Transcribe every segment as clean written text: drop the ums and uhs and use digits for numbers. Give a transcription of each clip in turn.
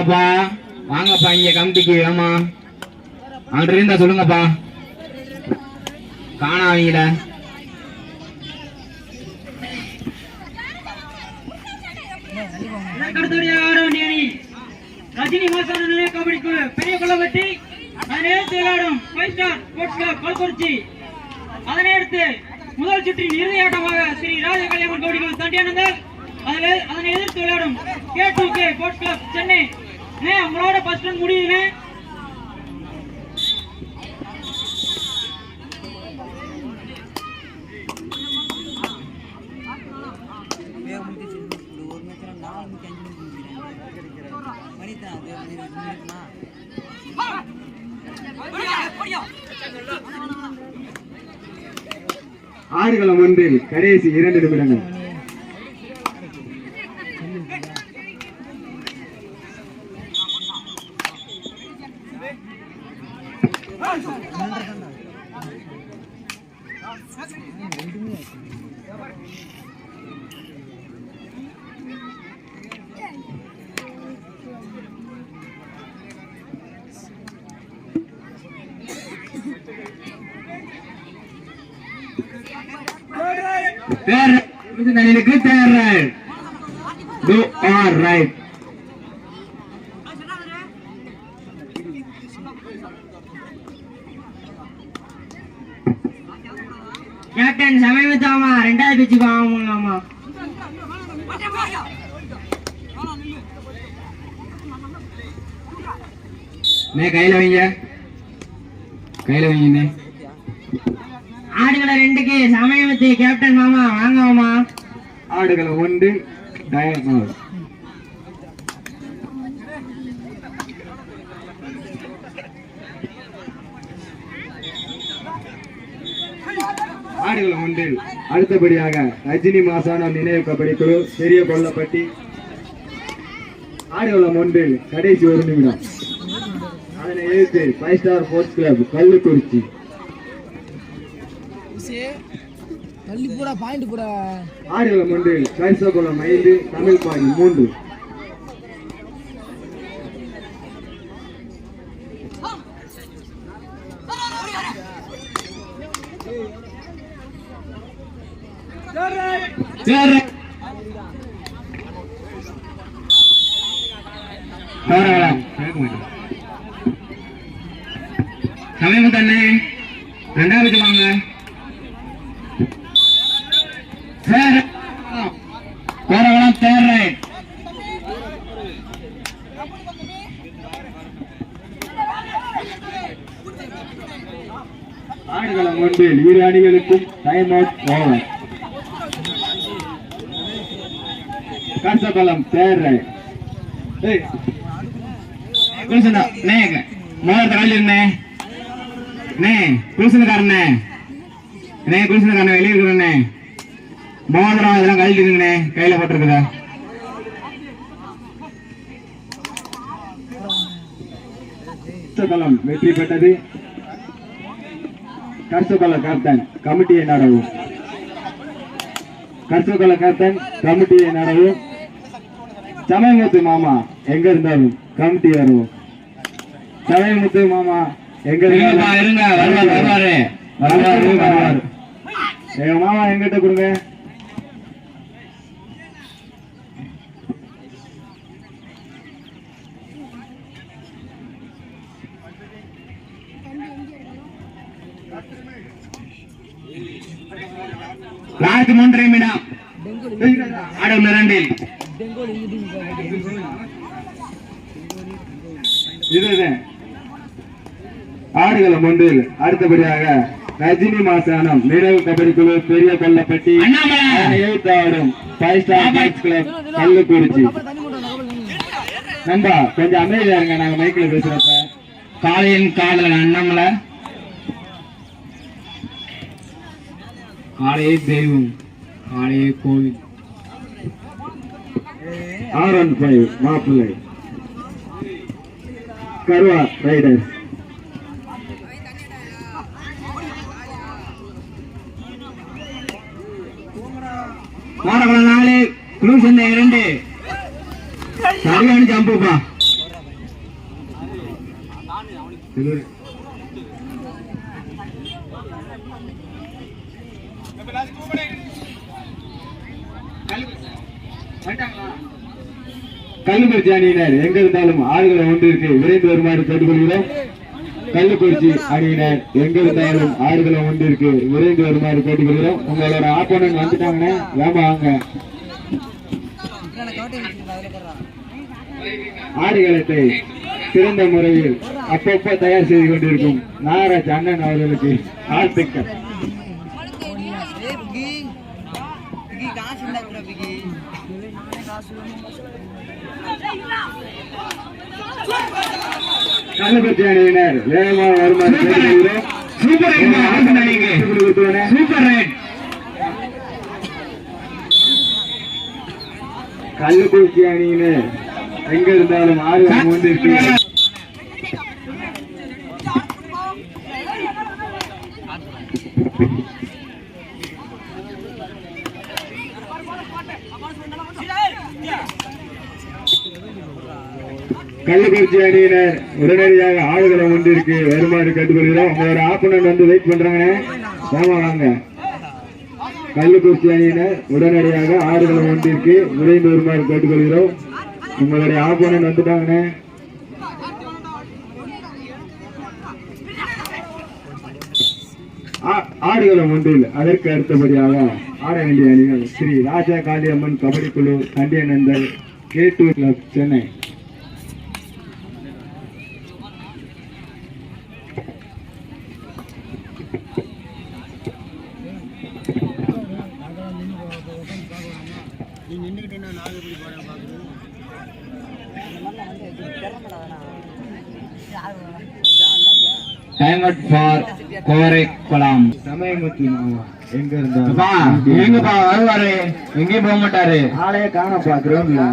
வாங்கப்பா வாங்கப்பா இங்க கமிட்டிக்கு ஆமா அங்கிட்ட இருந்தா சொல்லுங்கப்பா காணாவீங்கள ரஜினி மாசான நிலைய கபடி குழு பெரிய கொல்லப்பட்டி அதனையடுத்து விளையாடும் 5 ஸ்டார் ஸ்போர்ட்ஸ் கிளப் கல்குறிச்சி அதனையடுத்து முதல் சுற்றின் இறுதி ஆட்டமாக ஸ்ரீ ராஜ கல்யாணம் கபடி குழு தண்டியானந்தர் அதனை எதிர்த்து விளையாடும் K2K ஸ்போர்ட்ஸ் கிளப் சென்னை உங்களோட ஃபர்ஸ்ட் ரன் முடியுதுங்க ஆடுகளம் ஒன்றில் கடைசி 2 நிமிடங்கள். Do or right. கேப்டன் சமயத்தாமா ரெண்டாவது பிச்சுக்கு வாங்கலாமா கையில வைங்க ஆடுகளை 2க்கு சமயமத்தி கேப்டன் மாமா வாங்கம்மா ஆடுகளை 1 டயர் ஆடுகள் 1 அடுத்தபடியாக ரஜினி மாசான நினைவு கபடி குழு பெரிய கொல்லப்பட்டி ஆடுகளம் 1 கடைசி 1 நிமிடம் அதனை எதிர்த்து 5 ஸ்டார் ஸ்போர்ட்ஸ் கிளப் கல்லுக்குறிச்சி ஆடுகளம் 1 கரிசகுளம் 5 தமிழ்பாடி 3 சமயம் தானே 2வது வாங்க கோரவளம் தேர் ரைட் ஆடுகளம் 1 இரு அணிகளுக்கும் டைம் அவுட் ஓவர் கரிசகுளம் தேர் ரைட் மோதிரத்தை கழிச்சிருந்தே குளிசனுக்காரண்ணே குளிசனுக்காரன் வெளியே இருக்கிறண்ணே மோதிரம் இதெல்லாம் கழிச்சிருங்கண்ணே கையில போட்டிருக்குதா கரிசகுளம் வெற்றி பெற்றது கரிசகுள கேப்டன் கமிட்டியை நடவும் சமயமுத்து மாமா எங்க இருந்தாலும் கமிட்டி வருவோம் சமயமுத்து மாமா எங்க வருவாரு எங்க மாமா எங்கிட்ட கொடுங்க லாஸ்ட் 3 நிமிடம் ஆடுகளம் 2 இதுதான் ஆடுகளம் 1 அடுத்தபடியாக ரஜினி மாசானம் நினைவு கபடி குழு பெரிய கொல்லப்பட்டி ஆடும் 5 ஸ்டார் ஸ்போர்ட்ஸ் கிளப் கல்லுக்குறிச்சி நண்பா கொஞ்சம் அமைதியா இருங்க நாங்க மைக்ல பேசுறப்ப காலையின் காதல அண்ணாமலை காளையே தெய்வம் காளையே கோவில் R15 மாப்பிள்ளை கருவா ரைடர்ஸ் கோரகுளம் 4 குளூசன் 2 சரியான ஜம்புப்பா கள்ளுக்குறிச்சி அணியினர் எங்க இருந்தாலும் ஆடுகளை ஒன்றிற்கு விரைந்து வருமாறு கேட்டுக்கொள்கிறோம். கள்ளுக்குறிச்சி அணியினர் எங்க இருந்தாலும் ஆடுகளை ஒன்றிற்கு விரைந்து வருமாறு கேட்டுக்கொள்கிறோம். உங்களோட ஆப்போனன்ட் வந்துட்டாங்கன்னா வேமா வாங்க. ஆடுகளத்தை சிறந்த முறையில் அப்பப்ப தயார் செய்து கொண்டிருக்கும் நாகராஜ் அண்ணன் அவர்களுக்கு வாழ்த்துக்கள். கள்ளக்குறிச்சி அணியினர் வேகமாக வருமாறு கேட்டுக்கொள்கிறோம். கள்ளக்குறிச்சி அணியினர் எங்க இருந்தாலும் ஆர்வம் கொண்டிருக்கு. கள்ளக்குறிச்சி அணியினர் உடனடியாக ஆடுகளை ஒன்றிற்கு வருமாறு கேட்டுக்கொள்கிறோம். உங்களோட ஆப்பனன்ட் வந்து வெயிட் பண்றாங்க, வேமா வாங்க. கள்ளக்குறிச்சி அணியினர் உடனடியாக ஆடுகளை ஒன்றிற்கு விரைந்து வருமாறு கேட்டுக்கொள்கிறோம். உங்களுடைய ஆப்பனன்ட் வந்துட்டாங்க. ஆடுகளம் ஒன்றில் அதற்கு அடுத்தபடியாக ஆட வேண்டிய அணிகள் ஸ்ரீ ராஜா காளியம்மன் கபடி குழு Thandiyanandal K2 club Chennai. Time out for Koraikulam. Samayamuthu மாமா எங்க இருந்தா எங்கப்பா வருவாரு? எங்கேயும் போக மாட்டாரு. ஆளையே காணப்பா கிரவுண்ட்ல.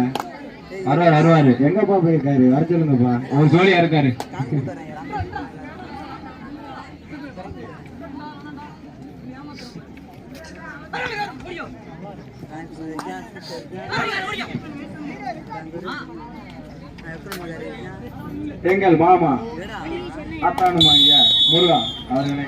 வருவாரு. எங்கப்பா போயிருக்காரு? வர சொல்லுங்கப்பா. ஒரு ஜோலியா இருக்காரு. எங்கள் மாமா அத்தானுமா ஐயா முருகா அவர்களை